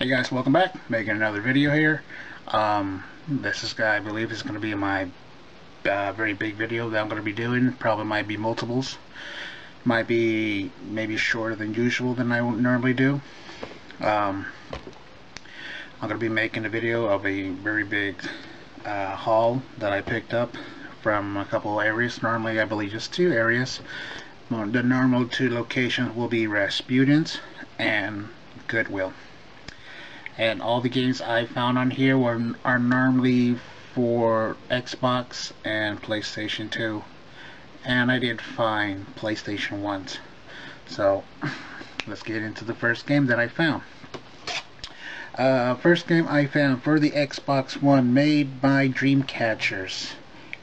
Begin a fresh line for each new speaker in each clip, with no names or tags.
Hey guys, welcome back. Making another video here. I believe is going to be my very big video that I'm going to be doing. Probably might be multiples. Might be maybe shorter than usual than I normally do. I'm going to be making a video of a very big haul that I picked up from a couple areas. Normally I believe just two areas. The normal two locations will be Rasputin's and Goodwill. And all the games I found on here are normally for Xbox and PlayStation 2, and I did find PlayStation 1s. So let's get into the first game that I found. First game I found for the Xbox One, made by Dreamcatchers.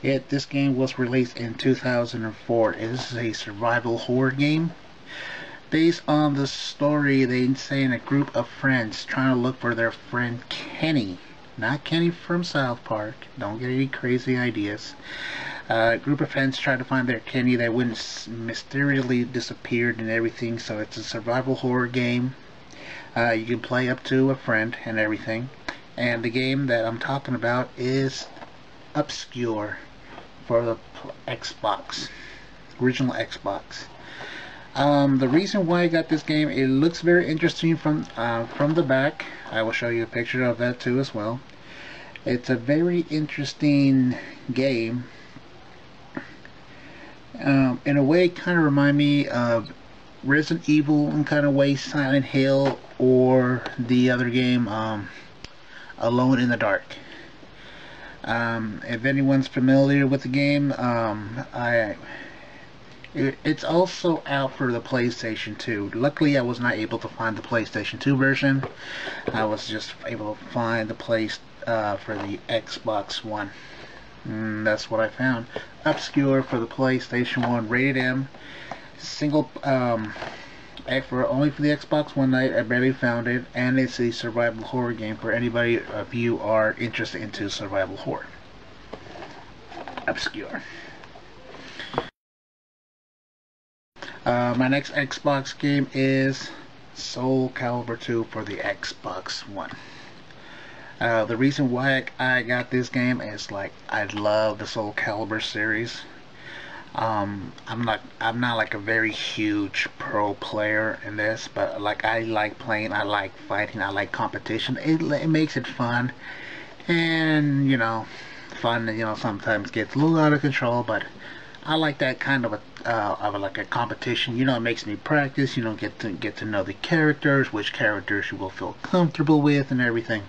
This game was released in 2004. It is a survival horror game. Based on the story, they say a group of friends trying to look for their friend Kenny. Not Kenny from South Park. Don't get any crazy ideas. A group of friends try to find their Kenny that went mysteriously disappeared and everything. So it's a survival horror game. You can play up to a friend and everything. And the game that I'm talking about is Obscure for the Xbox. Original Xbox. The reason why I got this game, it looks very interesting from the back. I will show you a picture of that too as well. It's a very interesting game. In a way, it kind of remind me of Resident Evil in kind of way, Silent Hill, or the other game, Alone in the Dark. If anyone's familiar with the game, it's also out for the PlayStation 2. Luckily, I was not able to find the PlayStation 2 version. I was just able to find the place for the Xbox One. That's what I found. Obscure for the PlayStation 1, rated M. Single, only for the Xbox One. I barely found it, and it's a survival horror game for anybody of you are interested into survival horror. Obscure. My next Xbox game is Soul Calibur 2 for the Xbox One. The reason why I got this game is I love the Soul Calibur series. I'm not like a very huge pro player in this, but I like playing, I like fighting, I like competition. It makes it fun, and fun sometimes gets a little out of control, but I like that kind of a competition. It makes me practice. Get to know the characters, which characters you will feel comfortable with, and everything.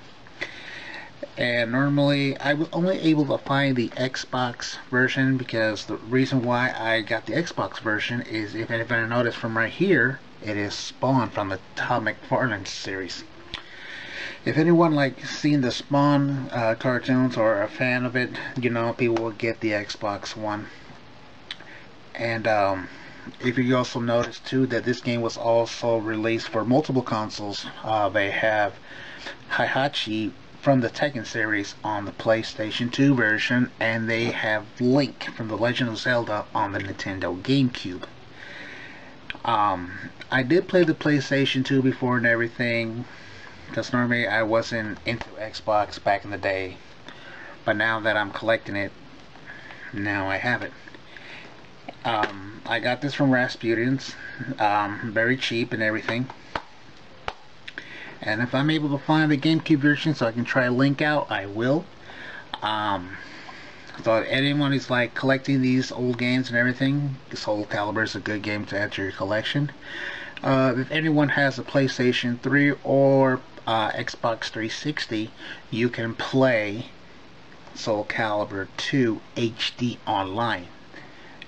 And normally, I was only able to find the Xbox version because the reason why I got the Xbox version is, if I notice from right here, it is Spawn from the Todd McFarlane series. If anyone seen the Spawn cartoons or a fan of it, people will get the Xbox One. And if you also notice too that this game was also released for multiple consoles. They have Heihachi from the Tekken series on the PlayStation 2 version, and they have Link from The Legend of Zelda on the Nintendo GameCube. I did play the PlayStation 2 before and everything, because normally I wasn't into Xbox back in the day, but now that I'm collecting it, now I have it. I got this from Rasputin's, very cheap and everything. And if I'm able to find the GameCube version so I can try Link out, I will. So if anyone is collecting these old games and everything, Soul Calibur is a good game to add to your collection. If anyone has a PlayStation 3 or Xbox 360, you can play Soul Calibur 2 HD online.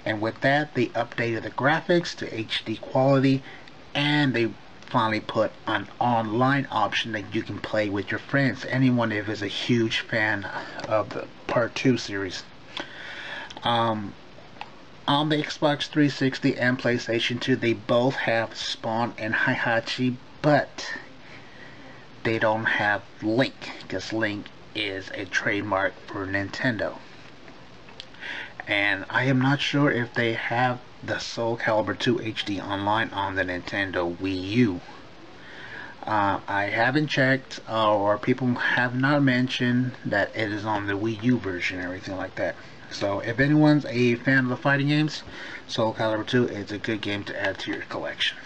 And with that, they updated the graphics to HD quality, and they finally put an online option that you can play with your friends. Anyone if is a huge fan of the Part 2 series. On the Xbox 360 and PlayStation 2, they both have Spawn and Heihachi, but they don't have Link, because Link is a trademark for Nintendo. And I am not sure if they have the Soul Calibur 2 HD online on the Nintendo Wii U. I haven't checked, or people have not mentioned that it is on the Wii U version and everything like that. So if anyone's a fan of the fighting games, Soul Calibur 2 is a good game to add to your collection.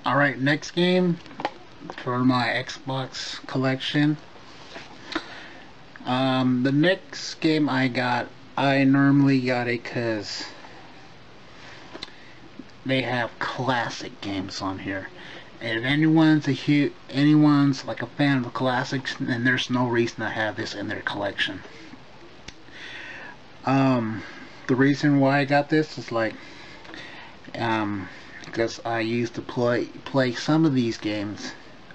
Alright, next game for my Xbox collection. The next game I normally got it because they have classic games on here. And if anyone's like a fan of the classics, then there's no reason to have this in their collection. The reason why I got this is like, because I used to play some of these games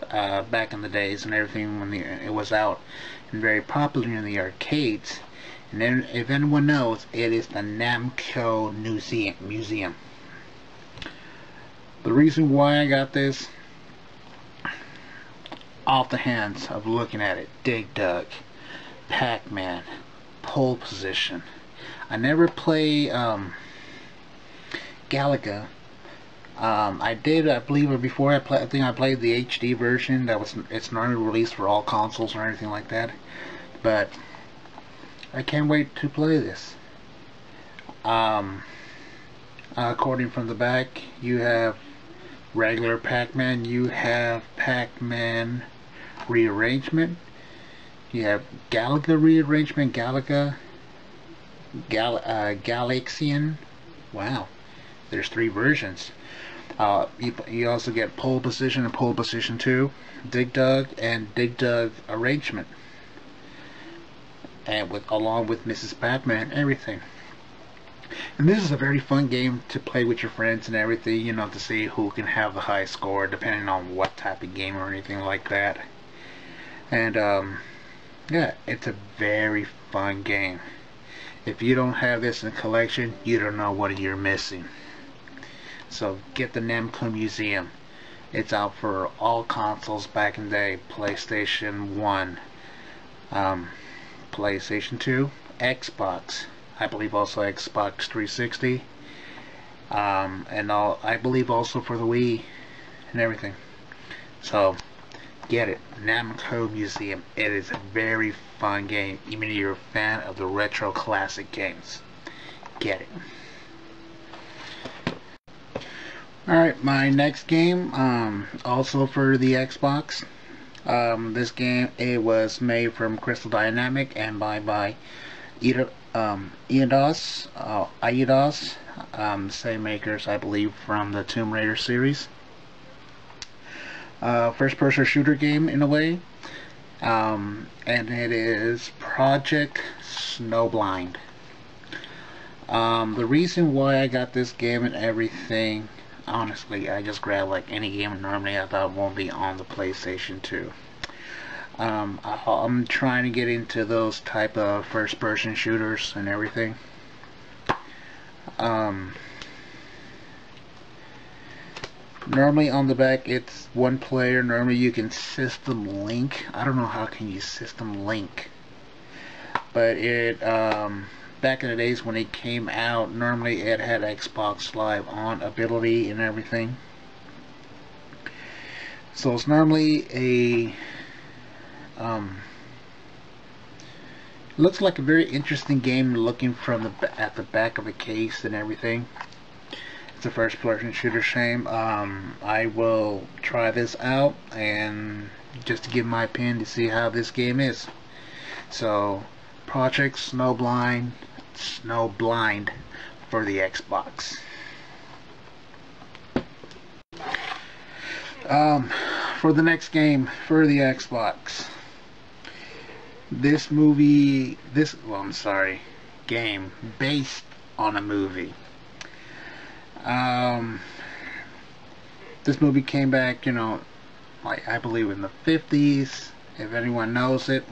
back in the days and everything when it was out and very popular in the arcades. And then, if anyone knows, it is the Namco Museum. The reason why I got this, off the hands of looking at it: Dig Dug, Pac-Man, Pole Position. I never play Galaga. I did, I believe, before I think I played the HD version. It's not released for all consoles or anything like that. But I can't wait to play this. According from the back, you have regular Pac-Man, you have Pac-Man rearrangement, you have Galaga rearrangement, Galaxian. Wow, there's 3 versions. You also get Pole Position and Pole Position 2, Dig Dug and Dig Dug arrangement, and along with Mrs. Pac-Man and everything. And this is a very fun game to play with your friends and everything, you know, to see who can have the high score depending on what type of game or anything like that. And yeah, it's a very fun game. If you don't have this in a collection, you don't know what you're missing. So get the Namco Museum. It's out for all consoles back in the day: PlayStation 1, PlayStation 2, Xbox, I believe also Xbox 360, and I believe also for the Wii and everything. So get it, Namco Museum. It is a very fun game, even if you're a fan of the retro classic games. Get it. Alright, my next game, also for the Xbox. This game, it was made from Crystal Dynamic and by Eidos, same makers, I believe, from the Tomb Raider series. First-person shooter game in a way, and it is Project Snowblind. The reason why I got this game and everything, honestly, I just grabbed like any game normally I thought won't be on the PlayStation 2. I'm trying to get into those type of first-person shooters and everything. Normally on the back it's one player. Normally you can system link. I don't know how can you system link, but it back in the days when it came out, normally it had Xbox Live on ability and everything. So it's normally a looks like a very interesting game looking from at the back of the case and everything. It's a first-person shooter game. I will try this out and just to give my opinion to see how this game is. So, Project Snowblind for the Xbox. For the next game for the Xbox, game based on a movie. This movie came back, you know, like I believe in the 50s, if anyone knows it.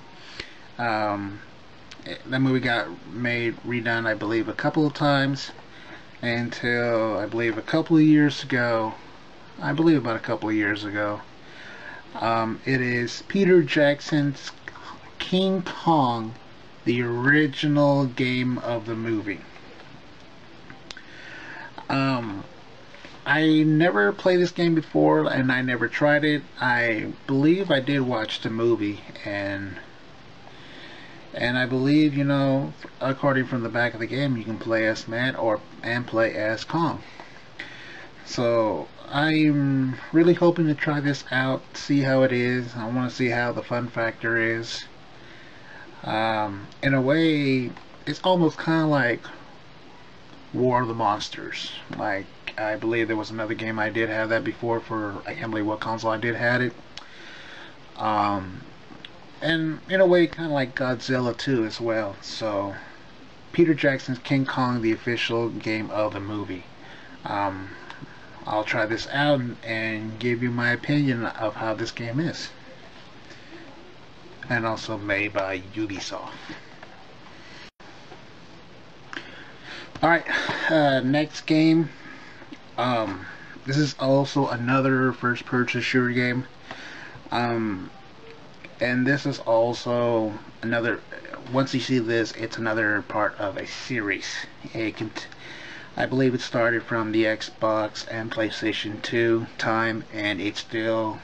That movie got redone, I believe, a couple of times until I believe about a couple of years ago. It is Peter Jackson's King Kong, the original game of the movie. I never played this game before, and I never tried it. I believe I did watch the movie, and I believe, you know, according from the back of the game, you can play as Matt and play as Kong. So I'm really hoping to try this out, see how it is. I want to see how the fun factor is. In a way, it's almost kind of like War of the Monsters. Like, I believe there was another game I did have that before for, I can't believe what console I did had it. And in a way, kind of like Godzilla 2 as well. So, Peter Jackson's King Kong, the official game of the movie. I'll try this out and give you my opinion of how this game is. And also made by Ubisoft. Alright, next game. This is also another first person shooter game. And this is also another, once you see this, it's another part of a series. I believe it started from the Xbox and PlayStation 2 time, and it still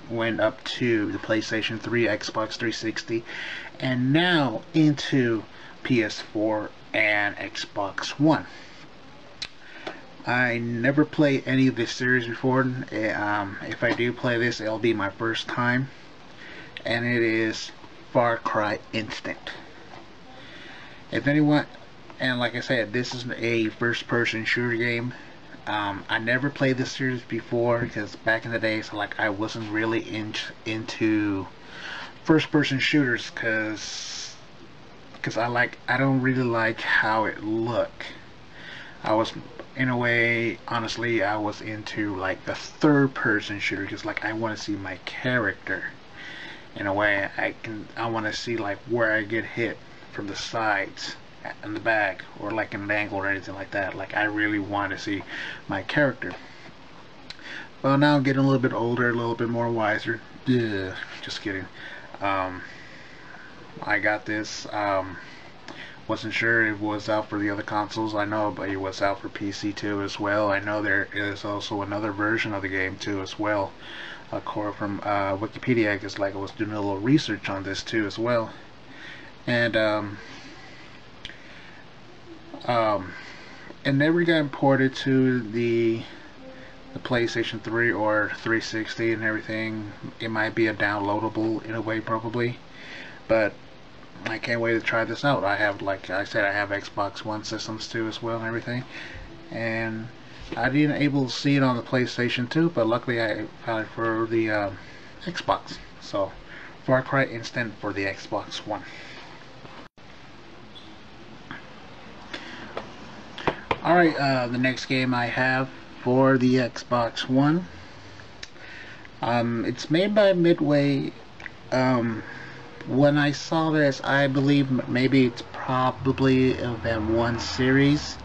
went up to the PlayStation 3, Xbox 360, and now into PS4 and Xbox One. I never played any of this series before. If I do play this, it'll be my first time, and it is Far Cry Instant. If anyone, and like I said, this is a first-person shooter game. I never played this series before because back in the days, like, I wasn't really into first-person shooters because I don't really like how it look. I was, in a way, honestly, I was into like the third-person shooter because, like, I want to see my character. In a way, I want to see like where I get hit from the sides, in the back, or like in an angle or anything like that. Like, I really want to see my character. Well, now I'm getting a little bit older, a little bit more wiser. Yeah, just kidding. I got this. Wasn't sure it was out for the other consoles. I know, but it was out for PC too as well. I know there is also another version of the game too as well. According from Wikipedia, because like I was doing a little research on this too as well. And it never got ported to the PlayStation 3 or 360 and everything. It might be a downloadable in a way, probably, but I can't wait to try this out. I have, like I said, I have Xbox One systems too as well and everything, and I didn't able to see it on the PlayStation 2, but luckily I found it for the Xbox. So, Far Cry Instant for the Xbox One. Alright, the next game I have for the Xbox One. It's made by Midway. When I saw this, I believe maybe it's probably of that one series.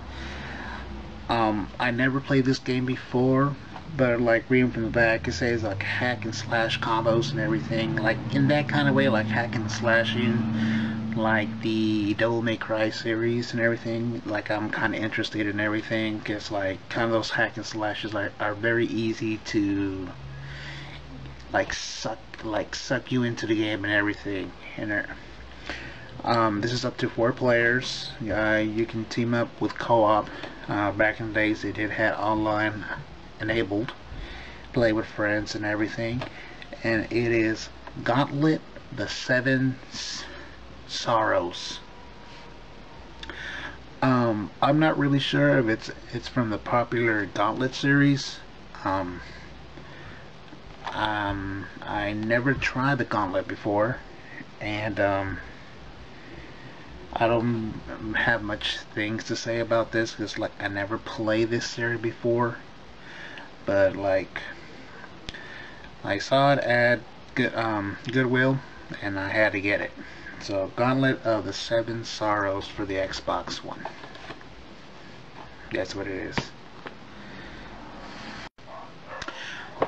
I never played this game before, but like reading from the back, it says like hack and slash combos and everything, like in that kind of way, like hack and slashing, like the Devil May Cry series and everything. Like, I'm kind of interested in everything because like kind of those hack and slashes are very easy to like suck you into the game and everything. And this is up to 4 players. You can team up with co-op. Back in the days, they did have online enabled, play with friends and everything. And it is Gauntlet: The Seven Sorrows. I'm not really sure if it's from the popular Gauntlet series. I never tried the Gauntlet before, and I don't have much things to say about this because like I never played this series before, but like I saw it at Goodwill and I had to get it. So, Gauntlet of the Seven Sorrows for the Xbox One. That's what it is.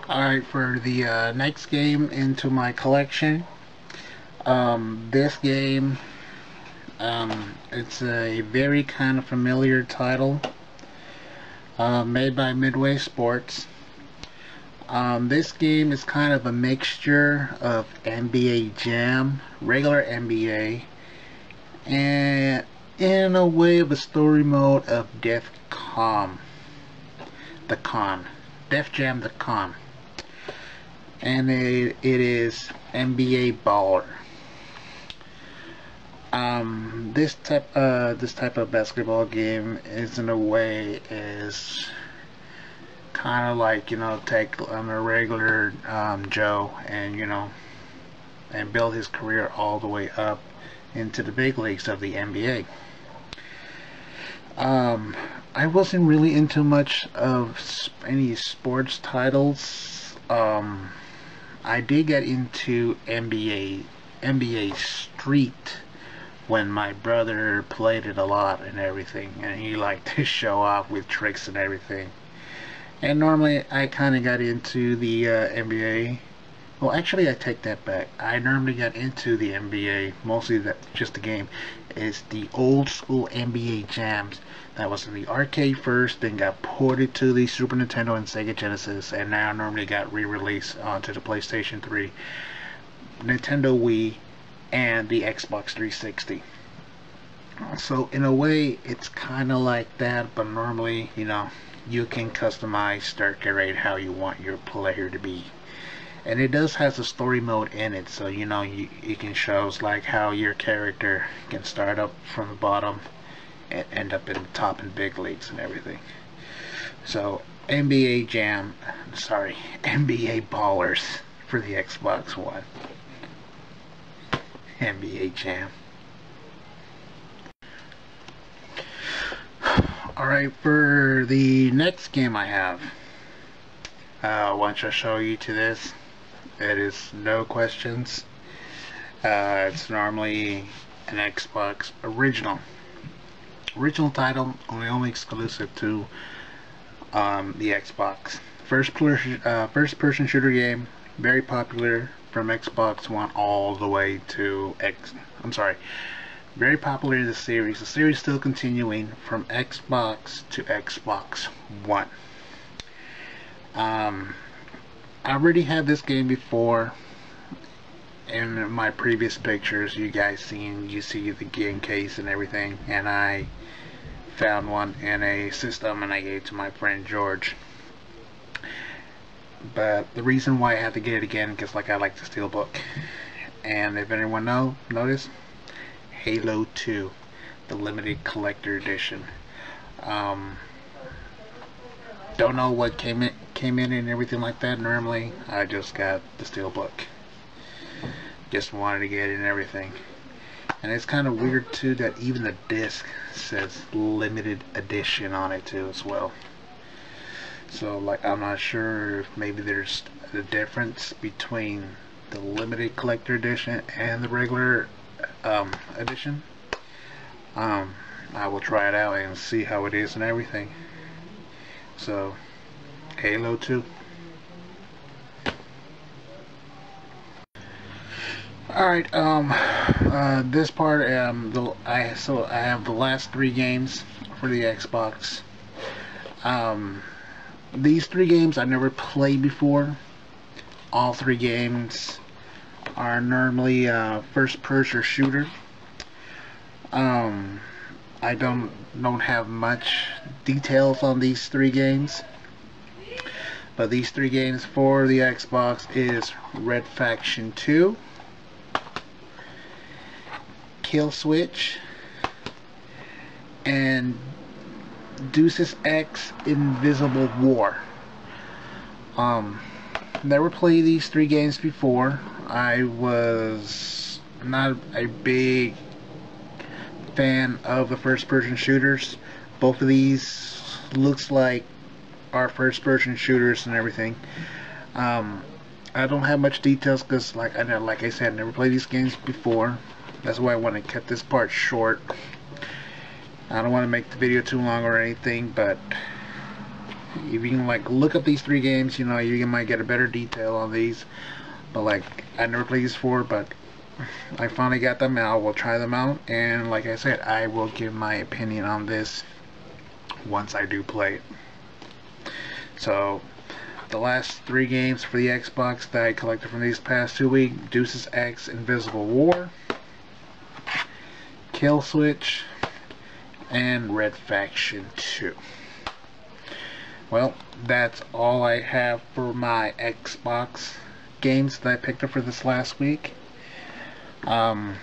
Alright, for the next game into my collection, this game, it's a very kind of familiar title. Made by Midway Sports. This game is kind of a mixture of NBA Jam, regular NBA, and in a way of a story mode of Def Jam the Con. And it is NBA Baller. This type of basketball game is in a way is kind of like, take on a regular Joe and and build his career all the way up into the big leagues of the NBA. I wasn't really into much of any sports titles. I did get into NBA Street when my brother played it a lot and everything, and he liked to show off with tricks and everything. And normally I kind of got into the NBA. Well, actually I take that back. I normally got into the NBA, mostly just the game. It's the old school NBA Jams that was in the arcade first, then got ported to the Super Nintendo and Sega Genesis, and now normally got re-released onto the PlayStation 3, Nintendo Wii, and the Xbox 360. So in a way it's kind of like that, but normally you can customize, start curate how you want your player to be. And it does has a story mode in it, so you can show like how your character can start up from the bottom and end up in the top in big leagues and everything. So NBA Ballers for the Xbox One. NBA Jam. Alright, for the next game I have, once I show you to this, it is no questions. It's normally an Xbox original title, only exclusive to the Xbox. First person shooter game, very popular from Xbox One all the way to very popular in the series. The series still continuing from Xbox to Xbox One. I already had this game before. In my previous pictures, you see the game case and everything, and I found one in a system and I gave it to my friend George. But the reason why I had to get it again, because I like the Steelbook. And if anyone notice, Halo 2, the limited collector edition. Don't know what came in and everything like that. Normally I just got the Steelbook. Just wanted to get it and everything. And it's kind of weird too that even the disc says limited edition on it too as well. So I'm not sure if maybe there's a difference between the limited collector edition and the regular edition. I will try it out and see how it is and everything. So Halo 2. Alright, this part, I have the last 3 games for the Xbox. These 3 games I never played before. All 3 games are normally first person shooter. I don't have much details on these 3 games. But these 3 games for the Xbox is Red Faction 2, Kill Switch, and Deus Ex Invisible War. Never played these 3 games before. I was not a big fan of the first person shooters. Both of these looks like are first person shooters and everything. I don't have much details because like I said, I never played these games before. That's why I want to cut this part short. I don't want to make the video too long or anything, but if you can look up these 3 games, you might get a better detail on these. But I never played these before, but I finally got them out. We'll try them out, and like I said, I will give my opinion on this once I do play it. So the last 3 games for the Xbox that I collected from these past 2 weeks: Deuces X Invisible War, Kill Switch, and Red Faction 2. Well, that's all I have for my Xbox games that I picked up for this last week. The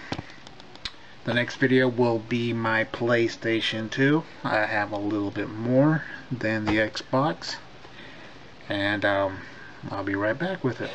next video will be my PlayStation 2. I have a little bit more than the Xbox, and I'll be right back with it.